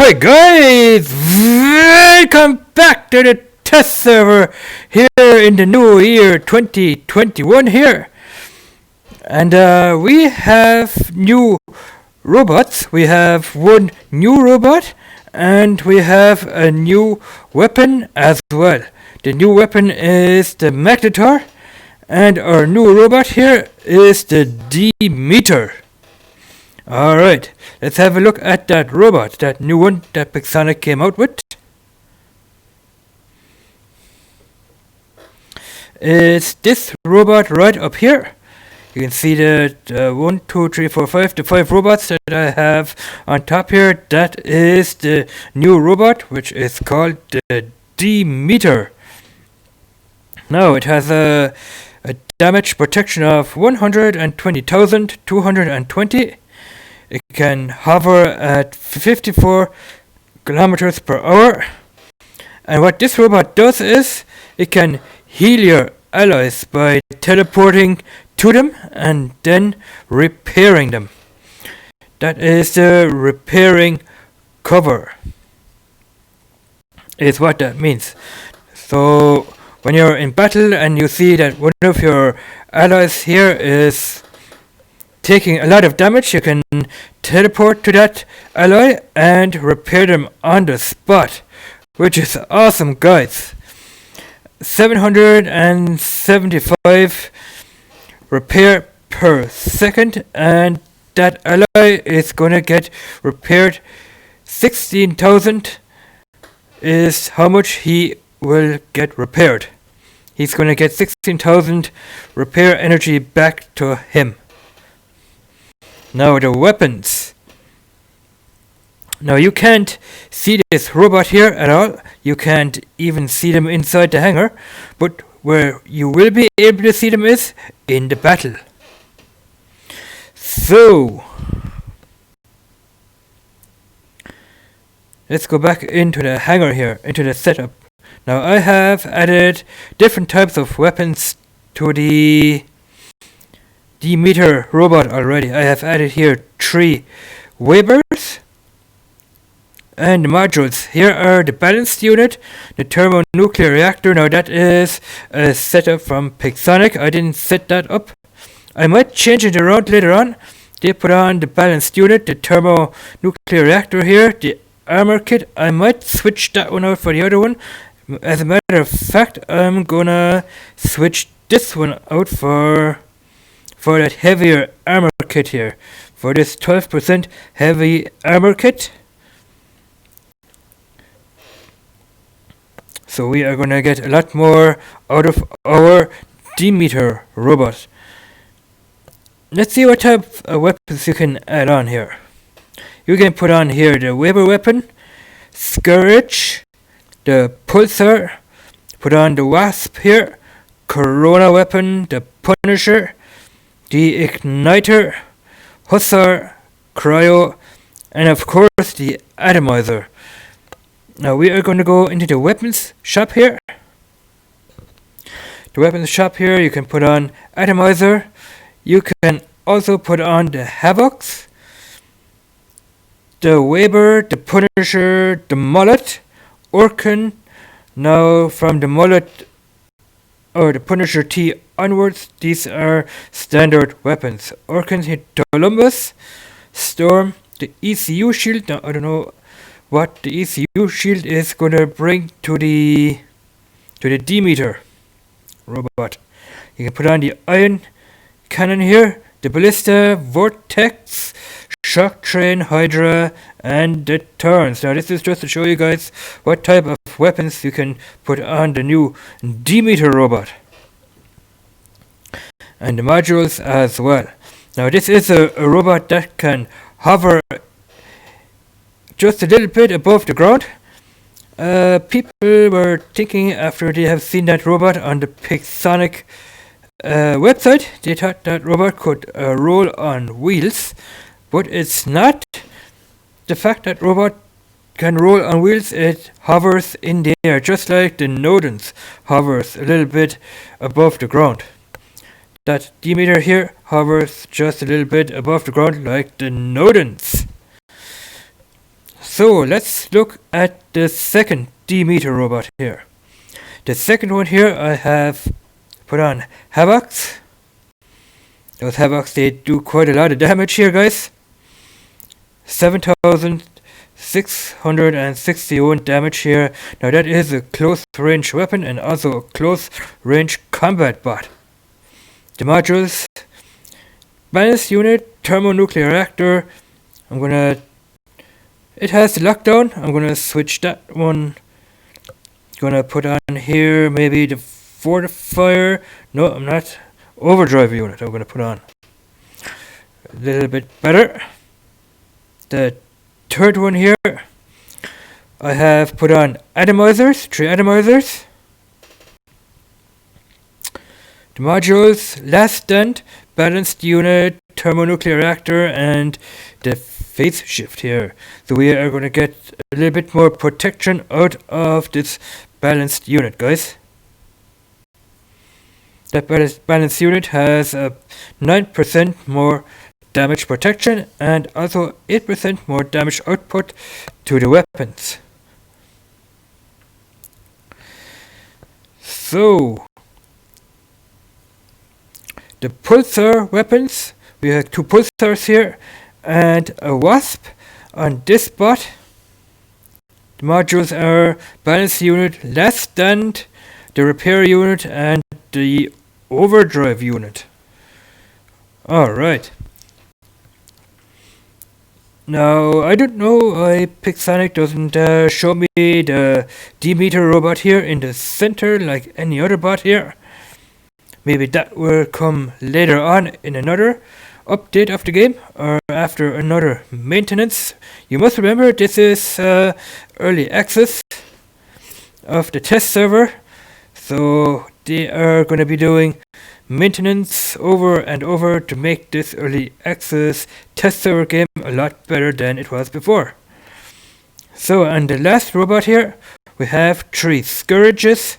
Hi guys, welcome back to the test server here in the new year 2021 here. And we have new robots. We have one new robot and we have a new weapon as well. The new weapon is the Magnetar and our new robot here is the Demeter. Alright, let's have a look at that robot, that new one that Pixonic came out with. It's this robot right up here. You can see the 1, 2, 3, 4, 5, the 5 robots that I have on top here. That is the new robot, which is called the Demeter. Now it has a damage protection of 120,220. It can hover at 54 kilometers per hour. And what this robot does is it can heal your allies by teleporting to them and then repairing them. That is the repairing cover, is what that means. So when you're in battle and you see that one of your allies here is taking a lot of damage, you can teleport to that ally and repair them on the spot, which is awesome, guys. 775 repair per second, and that ally is gonna get repaired. 16,000 is how much he will get repaired. He's gonna get 16,000 repair energy back to him. Now the weapons. Now you can't see this robot here at all. You can't even see them inside the hangar. But where you will be able to see them is in the battle. So let's go back into the hangar here, into the setup. Now I have added different types of weapons to the Demeter robot already. I have added here 3 webers and modules. Here are the balanced unit, the thermonuclear reactor. Now that is a setup from Pixonic. I didn't set that up. I might change it around later on. They put on the balanced unit, the thermonuclear reactor here, the armor kit. I might switch that one out for the other one. As a matter of fact, I'm gonna switch this one out for that heavier armor kit here, for this 12% heavy armor kit. So we are gonna get a lot more out of our Demeter robot. Let's see what type of weapons you can add on here. You can put on here the Weber weapon, Scourge, the Pulsar, put on the Wasp here, Corona weapon, the Punisher, the Igniter, Hussar, Cryo, and of course the Atomizer. Now we are going to go into the weapons shop here. The weapons shop here, you can put on Atomizer. You can also put on the Havocs, the Weber, the Punisher, the Mullet, Orkan. Now from the Mullet or the Punisher T onwards, these are standard weapons. Orkan hit Columbus, Storm, the ECU shield. Now I don't know what the ECU shield is gonna bring to the Demeter robot. You can put on the ion cannon here, the ballista, vortex, shock train, hydra, and the turns. Now this is just to show you guys what type of weapons you can put on the new Demeter robot. And the modules as well. Now this is a robot that can hover just a little bit above the ground. People were thinking after they have seen that robot on the Pixonic website, they thought that robot could roll on wheels, but it's not. The fact that robot can roll on wheels, it hovers in the air, just like the Nodens hovers a little bit above the ground. That Demeter here hovers just a little bit above the ground like the Nodens. So let's look at the second Demeter robot here. The second one here I have put on Havocs. Those Havocs, they do quite a lot of damage here, guys. 7,661 damage here. Now that is a close range weapon and also a close range combat bot. The modules, balanced unit, thermonuclear reactor. It has the lockdown. I'm gonna switch that one. Gonna put on here maybe the fortifier. No, I'm not. Overdrive unit I'm gonna put on. A little bit better. The third one here, I have put on atomizers, 3 atomizers. The modules, last stand, balanced unit, thermonuclear reactor, and the phase shift here. So we are going to get a little bit more protection out of this balanced unit, guys. That balanced unit has a 9% more damage protection and also 8% more damage output to the weapons. So the pulsar weapons, we have 2 pulsars here and a wasp on this bot. The modules are balance unit, last stand, the repair unit, and the overdrive unit. Alright. Now, I don't know why Pixonic doesn't show me the Demeter robot here in the center like any other bot here. Maybe that will come later on in another update of the game or after another maintenance. You must remember this is early access of the test server, so they are going to be doing maintenance over and over to make this early access test server game a lot better than it was before. So on the last robot here we have 3 scourges,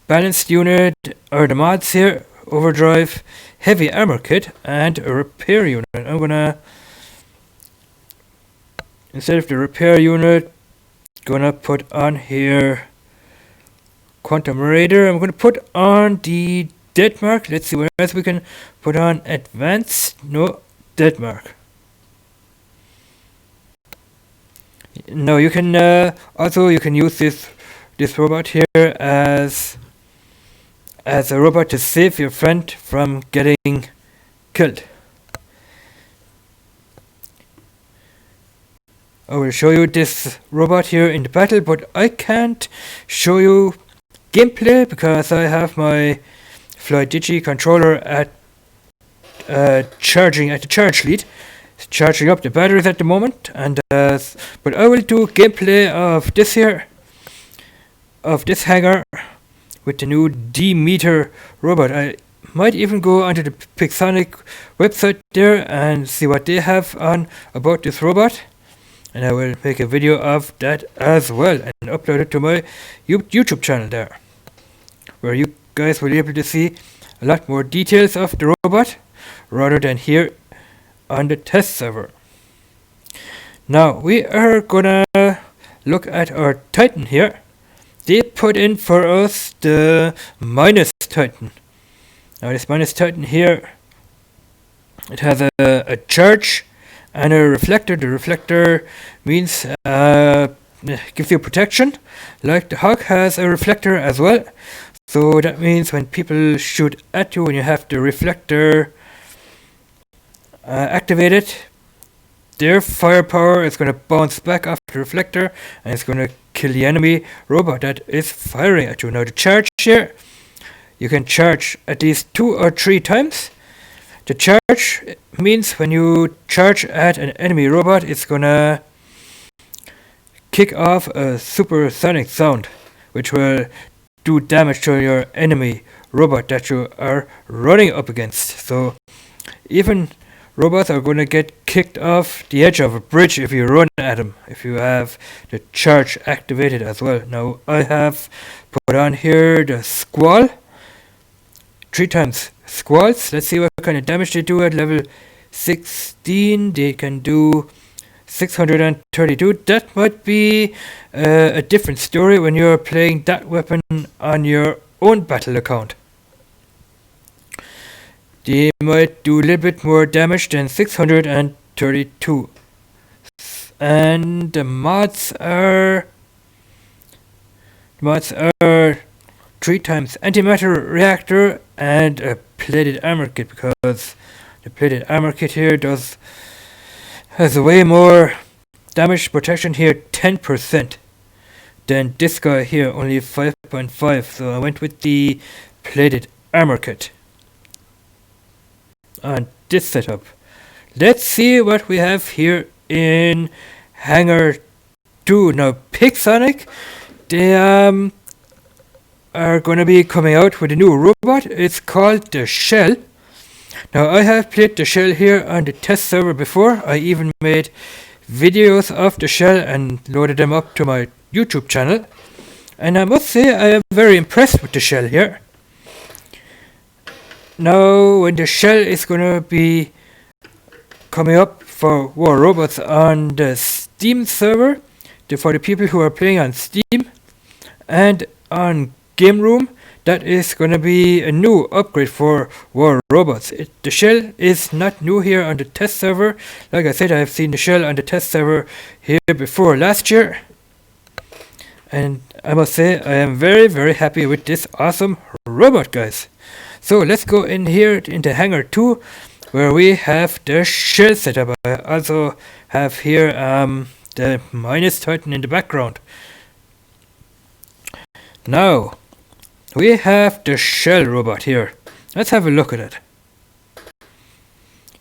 balanced unit, or the mods here, overdrive, heavy armor kit, and a repair unit. I'm gonna, instead of the repair unit, gonna put on here Quantum Raider. I'm gonna put on the Deadmark. Let's see what else we can put on. Advanced, no, Deadmark. No, you can also you can use this robot here as a robot to save your friend from getting killed. I will show you this robot here in the battle, but I can't show you gameplay because I have my FlyDigi controller at charging at the charge lead, charging up the batteries at the moment, and but I will do gameplay of this here, of this hangar with the new Demeter robot. I might even go onto the Pixonic website there and see what they have on about this robot, and I will make a video of that as well and upload it to my YouTube channel there, where you guys will be able to see a lot more details of the robot rather than here on the test server. Now we are gonna look at our Titan here. They put in for us the minus Titan. Now this minus Titan here, it has a charge and a reflector. The reflector means gives you protection, like the Hawk has a reflector as well. So that means when people shoot at you, when you have the reflector activated, their firepower is going to bounce back off the reflector and it's going to kill the enemy robot that is firing at you. Now the charge here, you can charge at least 2 or 3 times. The charge means when you charge at an enemy robot, it's going to kick off a supersonic sound, which will do damage to your enemy robot that you are running up against. So even robots are going to get kicked off the edge of a bridge if you run at them, if you have the charge activated as well. Now I have put on here the Squall, 3 times Squalls. Let's see what kind of damage they do at level 16. They can do 632. That might be a different story when you're playing that weapon on your own battle account. They might do a little bit more damage than 632. And the mods are 3 times antimatter reactor and a plated armor kit, because the plated armor kit here has way more damage protection here, 10%, than this guy here, only 5.5. So I went with the plated armor kit on this setup. Let's see what we have here in Hangar 2. Now, Pixonic, they are going to be coming out with a new robot. It's called the Shell. Now, I have played the Shell here on the test server before. I even made videos of the Shell and loaded them up to my YouTube channel. And I must say, I am very impressed with the Shell here. Now, when the Shell is going to be coming up for War Robots on the Steam server, for the people who are playing on Steam, and on Game Room, that is going to be a new upgrade for War Robots. The Shell is not new here on the test server. Like I said, I have seen the Shell on the test server here before last year. And I must say, I am very, very happy with this awesome robot, guys. So let's go in here into Hangar 2, where we have the Shell setup. I also have here the Minus Titan in the background. Now, we have the Shell robot here. Let's have a look at it.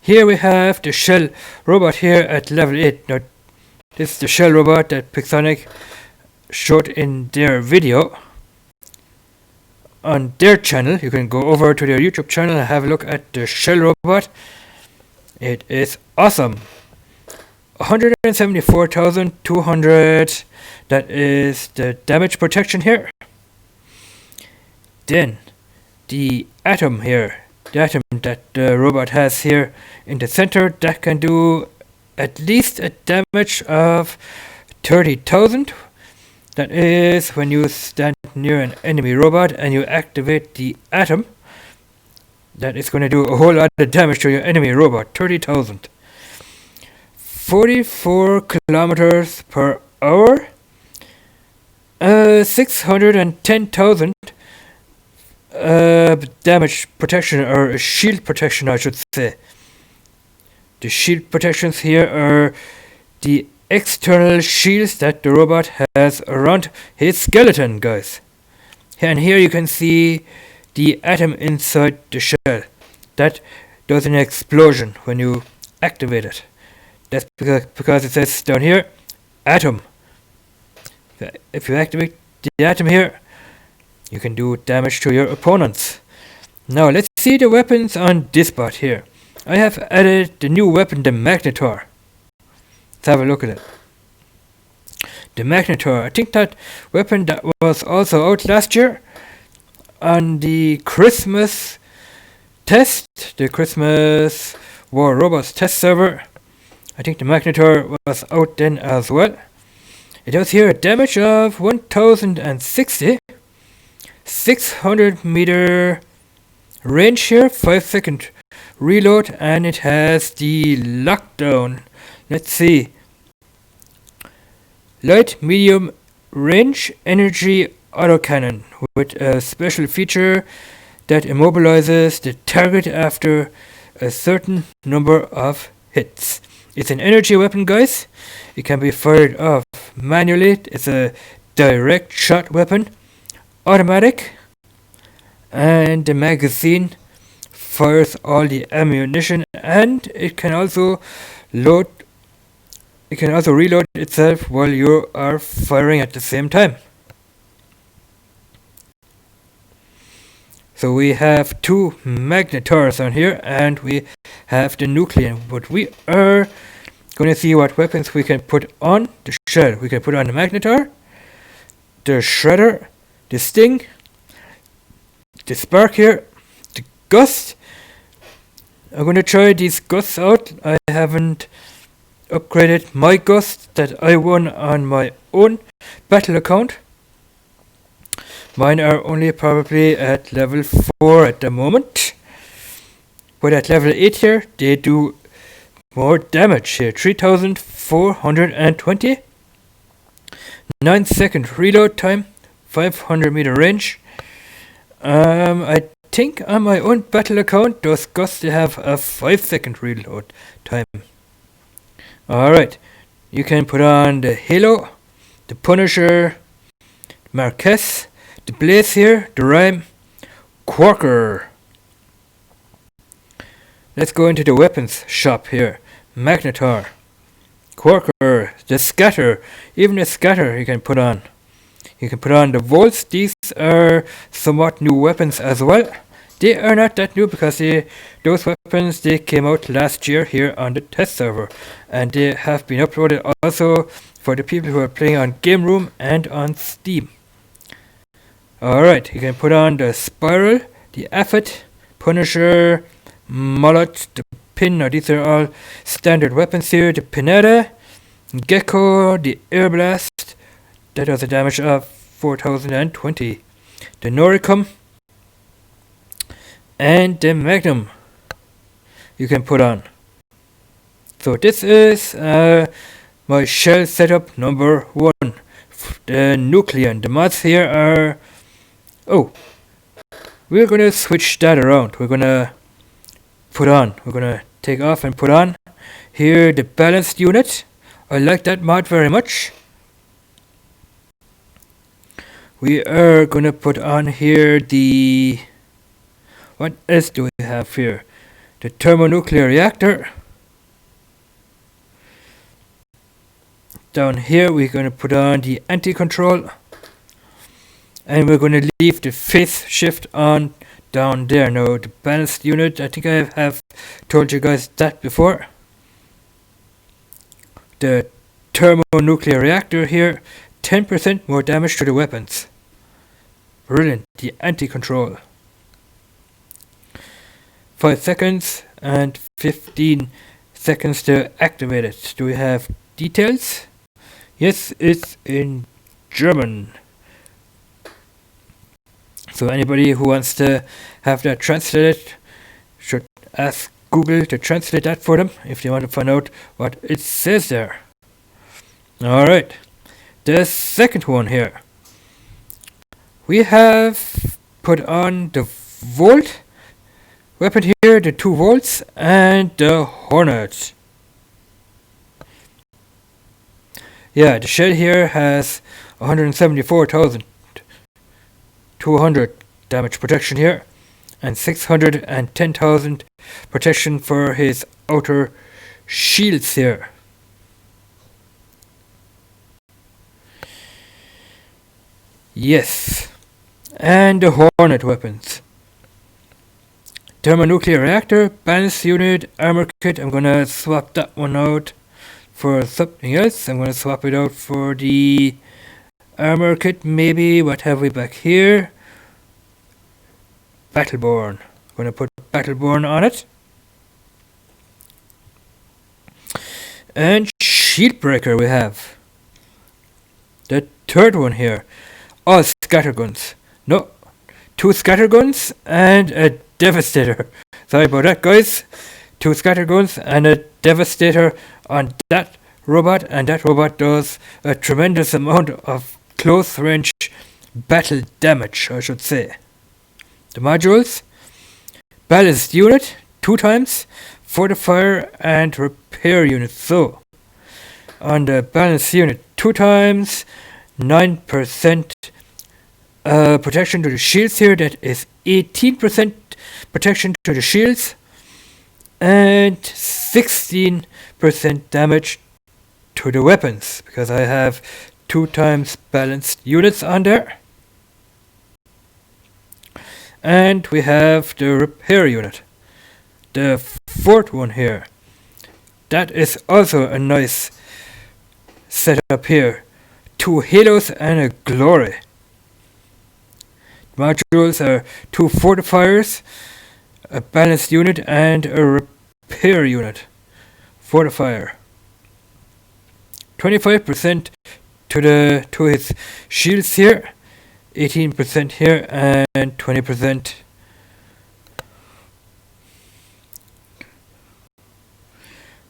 Here we have the Shell robot here at level 8. Now, this is the Shell robot that Pixonic showed in their video on their channel. You can go over to their YouTube channel and have a look at the Shell robot. It is awesome. 174,200. That is the damage protection here. Then the atom here, the atom that the robot has here in the center, that can do at least a damage of 30,000. That is when you stand near an enemy robot and you activate the atom. That is going to do a whole lot of damage to your enemy robot. 30,000. 44 kilometers per hour. 610,000 damage protection, or shield protection, I should say. The shield protections here are the external shields that the robot has around his skeleton, guys. And here you can see the atom inside the shell. That does an explosion when you activate it. That's because it says down here, atom. If you activate the atom here, you can do damage to your opponents. Now let's see the weapons on this bot here. I have added the new weapon, the Magnetar. Let's have a look at it. The Magnetar, I think that weapon that was also out last year on the Christmas test, the Christmas War Robots test server. I think the Magnetar was out then as well. It does here a damage of 1060, 600 meter range here, 5-second reload, and it has the lockdown. Let's see. Light, medium range energy autocannon with a special feature that immobilizes the target after a certain number of hits. It's an energy weapon, guys. It can be fired off manually. It's a direct shot weapon, automatic, and the magazine fires all the ammunition, and it can also reload itself while you are firing at the same time. So we have two Magnetars on here, and we have the Nuclear. But we are going to see what weapons we can put on the Shell. We can put on the Magnetar, the Shredder, the Sting, the Spark here, the Gust. I'm going to try these Gusts out. I haven't upgraded my ghosts that I won on my own battle account. Mine are only probably at level 4 at the moment. But at level 8 here, they do more damage here. 3420. 9-second reload time. 500 meter range. I think on my own battle account, those gusts they have a 5-second reload time. Alright, you can put on the Halo, the Punisher, Marquez, the Blaze here, the Rhyme, Quarker. Let's go into the weapons shop here. Magnetar, Quarker, the Scatter, even the Scatter you can put on. You can put on the Volts. These are somewhat new weapons as well. They are not that new because those weapons they came out last year here on the test server, and they have been uploaded also for the people who are playing on Game Room and on Steam. Alright, you can put on the Spiral, the Aphid, Punisher, Mullet, the Pin. Now these are all standard weapons here. The Pinata, Gecko, the Air Blast, that does a damage of 4020. The Noricum and the Magnum you can put on. So this is my shell setup number 1. The Nucleon. The mods here are... Oh, we're gonna switch that around. We're gonna take off and put on here the balanced unit. I like that mod very much. We are gonna put on here the... What else do we have here? The thermonuclear reactor. Down here we're gonna put on the anti-control. And we're gonna leave the phase shift on down there. Now the balanced unit, I think I have told you guys that before. The thermonuclear reactor here, 10% more damage to the weapons. Brilliant. The anti-control. 5 seconds and 15 seconds to activate it. Do we have details? Yes, it's in German. So anybody who wants to have that translated should ask Google to translate that for them if they want to find out what it says there. Alright, the second one here. We have put on the Volt weapon here, the 2 volts, and the Hornet. Yeah, the shell here has 174,200 damage protection here, and 610,000 protection for his outer shields here. Yes, and the Hornet weapons. Thermonuclear reactor, balanced unit, armor kit. I'm gonna swap that one out for something else. I'm gonna swap it out for the armor kit, maybe. What have we back here? Battleborn. I'm gonna put Battleborn on it. And Shieldbreaker we have. The third one here. All scatterguns. No, 2 scatterguns and a Devastator. Sorry about that, guys. 2 scatterguns and a Devastator on that robot, and that robot does a tremendous amount of close range battle damage, I should say. The modules: balanced unit 2 times, fortifier and repair unit. So on the balanced unit 2 times, 9% protection to the shields here. That is 18% protection to the shields and 16% damage to the weapons, because I have 2 times balanced units on there. And we have the repair unit, the 4th one here. That is also a nice setup here. 2 halos and a glory. Modules are 2 fortifiers, a balanced unit, and a repair unit. Fortifier. 25% to his shields here, 18% here, and 20%.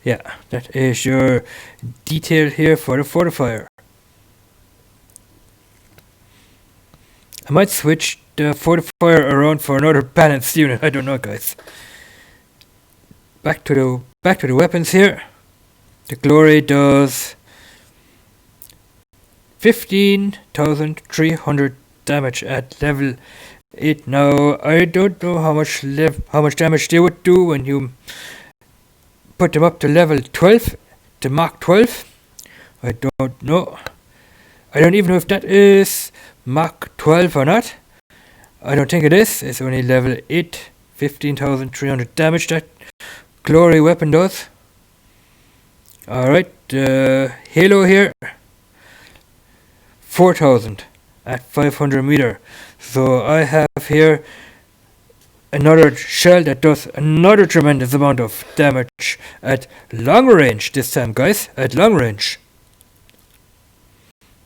Yeah, that is your detail here for the fortifier. I might switch the fortifier around for another balanced unit. I don't know, guys. Back to the weapons here. The Glory does 15,300 damage at level 8. Now I don't know how much damage they would do when you put them up to level 12, to Mach 12. I don't know. I don't even know if that is Mach 12 or not. I don't think it is. It's only level 8, 15,300 damage that Glory weapon does. Alright, Halo here, 4,000 at 500 meter. So I have here another shell that does another tremendous amount of damage at long range this time, guys, at long range.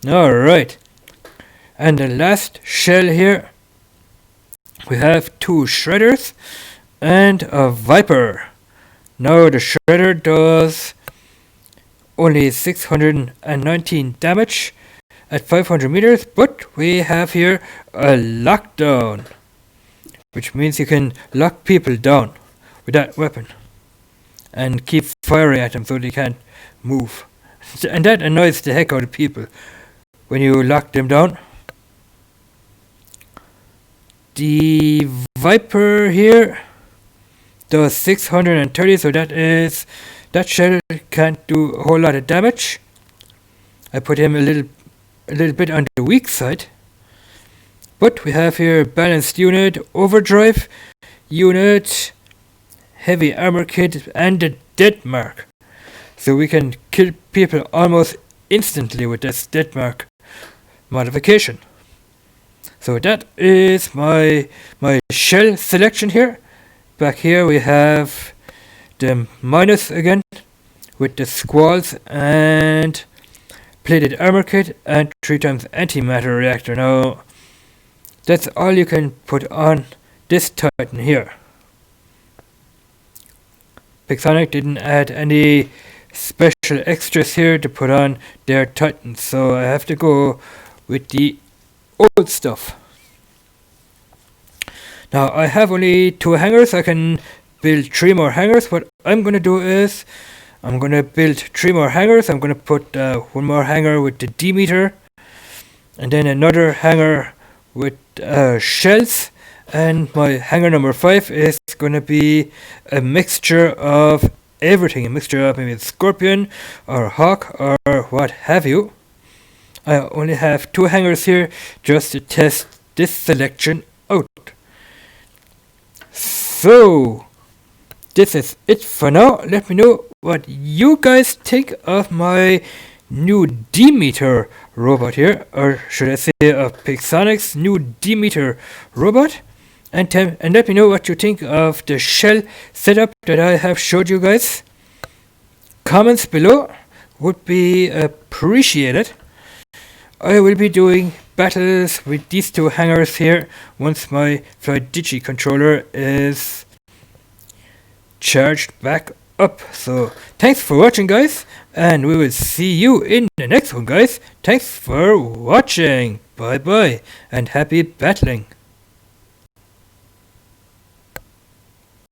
Alright, and the last shell here, we have 2 shredders and a Viper. Now the shredder does only 619 damage at 500 meters, but we have here a lockdown, which means you can lock people down with that weapon and keep firing at them so they can't move. And that annoys the heck out of people when you lock them down. The Viper here does 630, so that shell can't do a whole lot of damage. I put him a little bit on the weak side. But we have here balanced unit, overdrive unit, heavy armor kit, and the dead mark. So we can kill people almost instantly with this dead mark modification. So that is my shell selection here. Back here we have the minus again with the squalls and plated armor kit and 3x antimatter reactor. Now that's all you can put on this Titan here. Pixonic didn't add any special extras here to put on their Titans, so I have to go with the old stuff. Now I have only 2 hangars. I can build 3 more hangars. What I'm gonna do is I'm gonna build 3 more hangars. I'm gonna put 1 more hangar with the Demeter, and then another hangar with shells, and my hangar number 5 is gonna be a mixture of everything, a mixture of maybe a Scorpion or Hawk or what have you. I only have 2 hangars here just to test this selection out. So this is it for now. Let me know what you guys think of my new Demeter robot here, or should I say of Pixonic's new Demeter robot, and let me know what you think of the shell setup that I have showed you guys. Comments below would be appreciated. I will be doing battles with these 2 hangars here once my Flight Digi controller is charged back up. So thanks for watching, guys, and we will see you in the next one, guys. Thanks for watching. Bye bye and happy battling.